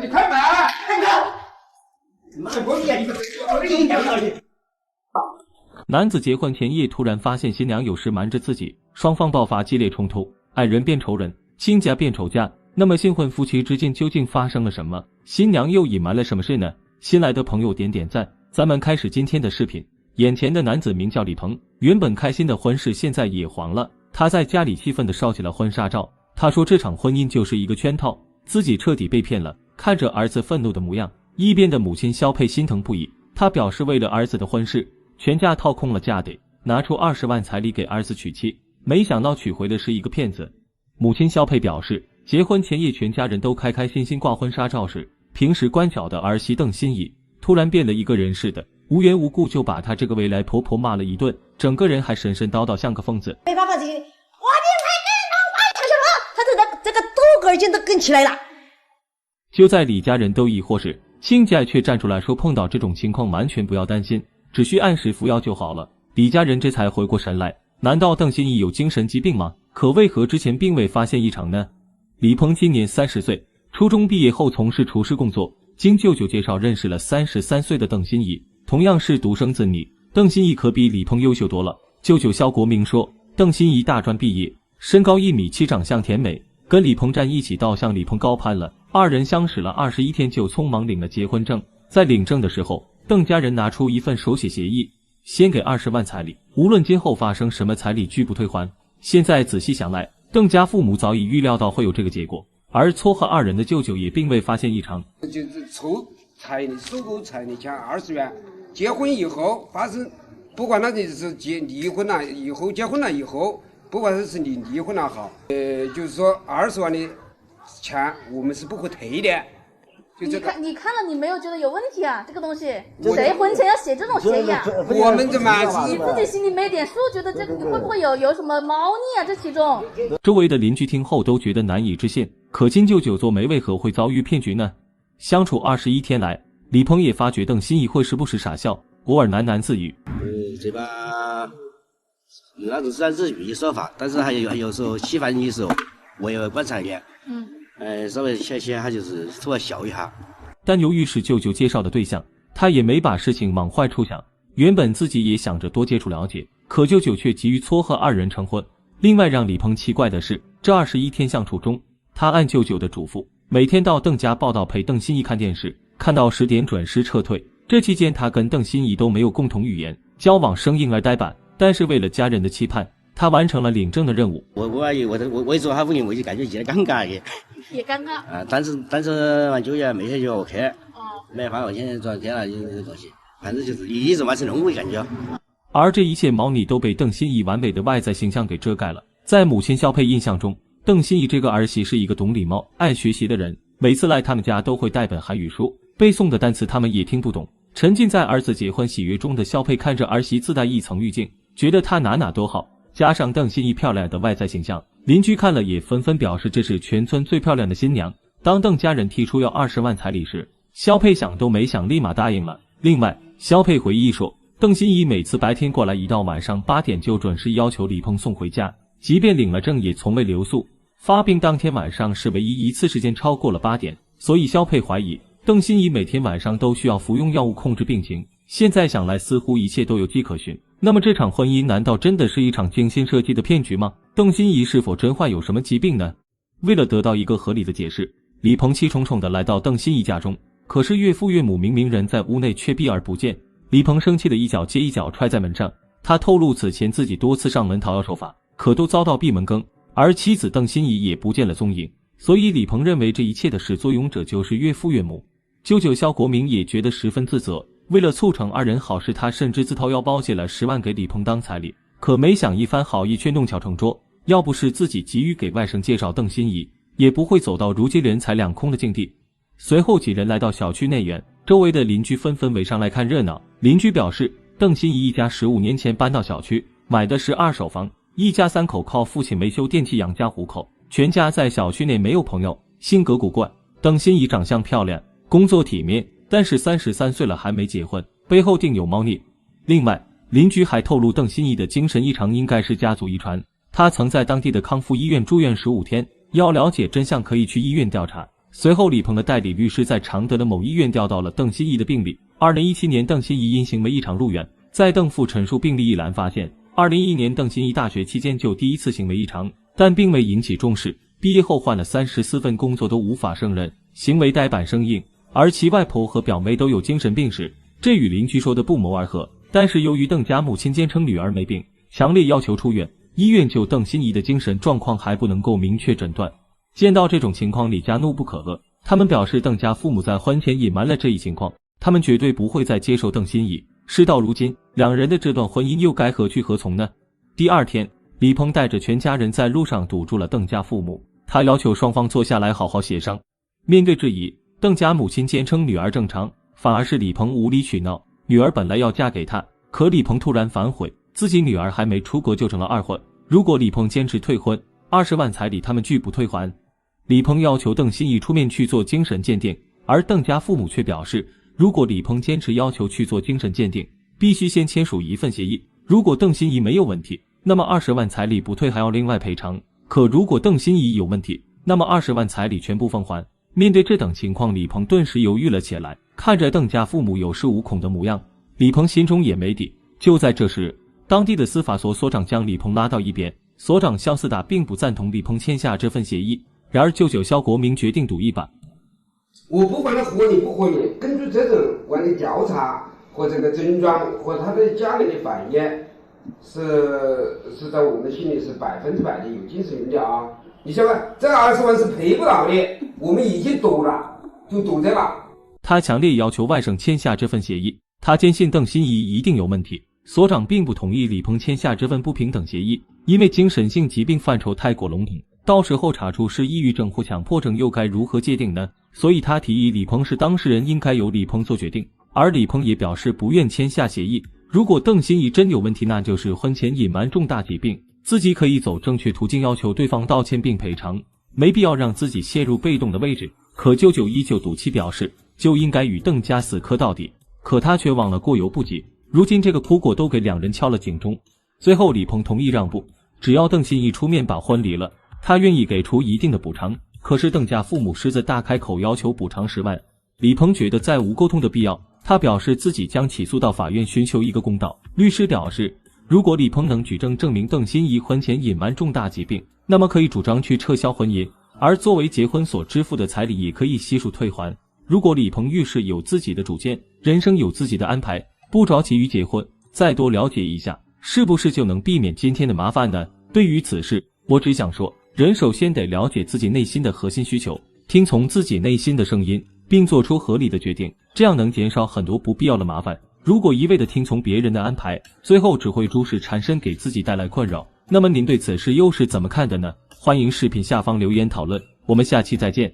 你快買！男子结婚前夜突然发现新娘有事瞒着自己，双方爆发激烈冲突，爱人变仇人，亲家变仇家。那麼新婚夫妻之間究竟發生了什麼？新娘又隱瞞了什麼事呢？新來的朋友點點讚，咱們開始今天的視頻。眼前的男子名叫李鵬，原本開心的婚事現在也黃了。他在家裡氣憤地燒起了婚紗照，他說這場婚姻就是一個圈套，自己徹底被騙了。看着兒子憤怒的模樣，一邊的母親肖佩心疼不已，她表示為了兒子的婚事，全家掏空了家底，拿出20萬彩禮給兒子娶妻，沒想到娶回的是一個騙子。母親肖佩表示，結婚前夜全家人都開開心心掛婚紗照時，平時乖巧的兒媳鄧欣怡突然變了一個人似的，無緣無故就把她這個未來婆婆罵了一頓，整個人還神神叨叨像個瘋子。没办法，我这个肚根筋都跟起來了。就在李家人都疑惑時，親家卻站出來說，碰到這種情況完全不要擔心，只需按時服藥就好了。李家人這才回過神來，難道鄧欣怡有精神疾病嗎？可為何之前並未發現異常呢？李鵬今年30歲，初中畢業後從事廚師工作，經舅舅介紹認識了33歲的鄧欣怡，同樣是獨生子女，鄧欣怡可比李鵬優秀多了。舅舅肖國明說，鄧欣怡大專畢業，身高1.7米，長相甜美，跟李鵬站一起倒向李鵬高攀了。二人相識了21天就匆忙領了結婚證，在領證的時候，鄧家人拿出一份手寫協議，先給20萬彩禮，無論今後發生什麼彩禮拒不退還。現在仔細想來，鄧家父母早已預料到會有這個結果，而撮合二人的舅舅也並未發現異常。就是抽彩禮，收購彩禮錢20元，結婚以後發生，不管那是離婚了以後，結婚了以後，不管是你離婚了好，就是說20萬的錢我們是不會退的。就這個、你看了你沒有覺得有問題啊？這個東西誰婚前要寫這種協議啊？我們怎麼你自己心裡沒點數，覺得這個你會不會有什麼貓膩啊？這其中周圍的鄰居聽後都覺得難以置信，可親舅舅做媒為何會遭遇騙局呢？相處21天來，李鵬也發覺鄧欣怡會時不時傻笑，偶爾喃喃自語。這把那種是按日語說法，但是還有時候稀飯的時候，我也會觀察一點。稍微笑笑，他就是突然笑一下。但由於是舅舅介紹的對象，他也沒把事情往壞處想。原本自己也想着多接觸了解，可舅舅卻急於撮合二人成婚。另外讓李鵬奇怪的是，這21天相處中，他按舅舅的囑咐，每天到鄧家報到陪鄧欣怡看電視，看到10點準時撤退。這期間他跟鄧欣怡都沒有共同語言，交往生硬而呆板。但是為了家人的期盼，他完成了領證的任務。我一做他婚禮，我就感覺有點尷尬嘅。也尷尬啊，但是完酒也沒些就 OK，沒發我現在轉天了就這個東西，反正就是一直完成任務的感覺。而這一切貓膩都被鄧欣怡完美的外在形象給遮蓋了。在母親肖佩印象中，鄧欣怡這個兒媳是一個懂禮貌、愛學習的人，每次來他們家都會帶本韓語書，背誦的單詞他們也聽不懂。沉浸在兒子結婚喜悅中的肖佩看着兒媳自帶一層濾鏡，覺得她哪哪都好。加上鄧欣怡漂亮的外在形象，鄰居看了也紛紛表示這是全村最漂亮的新娘。當鄧家人提出要20萬彩禮時，肖佩想都沒想立馬答應了。另外，肖佩回憶說，鄧欣怡每次白天過來，一到晚上8點就準時要求李鵬送回家，即便領了證也從未留宿。發病當天晚上是唯一一次時間超過了8點，所以肖佩懷疑鄧欣怡每天晚上都需要服用藥物控制病情。現在想來似乎一切都有跡可循。那麼這場婚姻難道真的是一場精心設計的騙局嗎？鄧欣怡是否真患有什麼疾病呢？為了得到一個合理的解釋，李鵬氣冲冲地來到鄧欣怡家中，可是岳父岳母明明人在屋內卻避而不見。李鵬生氣的一腳接一腳踹在門上，他透露此前自己多次上門討要手法，可都遭到閉門羹，而妻子鄧欣怡也不見了蹤影。所以李鵬認為這一切的始作俑者就是岳父岳母。舅舅肖國明也覺得十分自責，為了促成二人好事，他甚至自掏腰包借了10萬給李鵬當彩禮，可沒想一番好意卻弄巧成拙。要不是自己急於給外甥介紹鄧欣怡，也不會走到如今人財兩空的境地。隨後幾人來到小區內園，周圍的鄰居紛紛圍上來看熱鬧。鄰居表示，鄧欣怡一家15年前搬到小區，買的是2手房，一家3口靠父親維修電器養家糊口，全家在小區內沒有朋友，性格古怪。鄧欣怡長相漂亮，工作體面，但是33歲了還沒結婚，背後定有貓膩。另外，鄰居還透露鄧欣怡的精神異常應該是家族遺傳，她曾在當地的康復醫院住院15天，要了解真相可以去醫院調查。隨後，李鵬的代理律師在常德的某醫院調到了鄧欣怡的病歷。2017年，鄧欣怡因行為異常入院，在鄧父陳述病歷一欄發現，2011年鄧欣怡大學期間就第一次行為異常，但並未引起重視。畢業後換了34份工作都無法勝任，行為呆板生硬，而其外婆和表妹都有精神病史，這與鄰居說的不謀而合。但是由於鄧家母親堅稱女兒沒病，強烈要求出院，醫院就鄧欣怡的精神狀況還不能夠明確診斷。見到這種情況，李家怒不可遏，他們表示鄧家父母在婚前隱瞞了這一情況，他們絕對不會再接受鄧欣怡。事到如今，兩人的這段婚姻又該何去何從呢？第二天，李鵬帶着全家人在路上堵住了鄧家父母，他要求雙方坐下來好好協商。面對質疑，鄧家母親堅稱女兒正常，反而是李鵬無理取鬧。女兒本來要嫁給他，可李鵬突然反悔，自己女兒還沒出國就成了二婚，如果李鵬堅持退婚，20萬彩禮他們拒不退還。李鵬要求鄧欣怡出面去做精神鑑定，而鄧家父母卻表示，如果李鵬堅持要求去做精神鑑定，必須先簽署一份協議，如果鄧欣怡沒有問題，那麼20萬彩禮不退還要另外賠償，可如果鄧欣怡有問題，那麼20萬彩禮全部奉還。面對這等情況，李鵬頓時猶豫了起來，看着鄧家父母有恃無恐的模樣，李鵬心中也沒底。就在這時，當地的司法所所長將李鵬拉到一邊，所長肖四大並不贊同李鵬簽下這份協議，然而舅舅肖國明決定賭一把。我不管他合理不合理，根據這種案的調查和這個症狀和他的家人的反應，是在我們心裡是100%的有精神病的啊！你想看，這20萬是賠不到的，我們已經賭了，就賭這了。他強烈要求外甥簽下這份協議，他堅信鄧欣怡一定有問題。所長並不同意李鵬簽下這份不平等協議，因為精神性疾病範疇太過籠統，到時候查出是抑鬱症或強迫症又該如何界定呢？所以他提議李鵬是當事人，應該由李鵬做決定，而李鵬也表示不願簽下協議。如果鄧欣怡真有問題，那就是婚前隱瞞重大疾病，自己可以走正確途徑要求對方道歉並賠償，沒必要讓自己陷入被動的位置。可舅舅依舊賭氣表示，就應該與鄧家死磕到底，可他卻忘了過猶不及，如今這個苦果都給兩人敲了警鐘。最後李鵬同意讓步，只要鄧欣怡出面把婚離了，他願意給出一定的補償。可是鄧家父母實在大開口要求補償10萬，李鵬覺得再無溝通的必要，他表示自己將起訴到法院尋求一個公道。律師表示，如果李鵬能舉證證明鄧欣怡婚前隱瞞重大疾病，那麼可以主張去撤銷婚姻，而作為結婚所支付的彩禮也可以悉數退還。如果李鵬遇事有自己的主見，人生有自己的安排，不着急於結婚，再多了解一下，是不是就能避免今天的麻煩呢？對於此事，我只想說，人首先得了解自己內心的核心需求，聽從自己內心的聲音，並做出合理的決定，這樣能減少很多不必要的麻煩。如果一味的聽從別人的安排，最後只會諸事纏身，給自己帶來困擾。那麼您對此事又是怎麼看的呢？歡迎視頻下方留言討論，我們下期再見。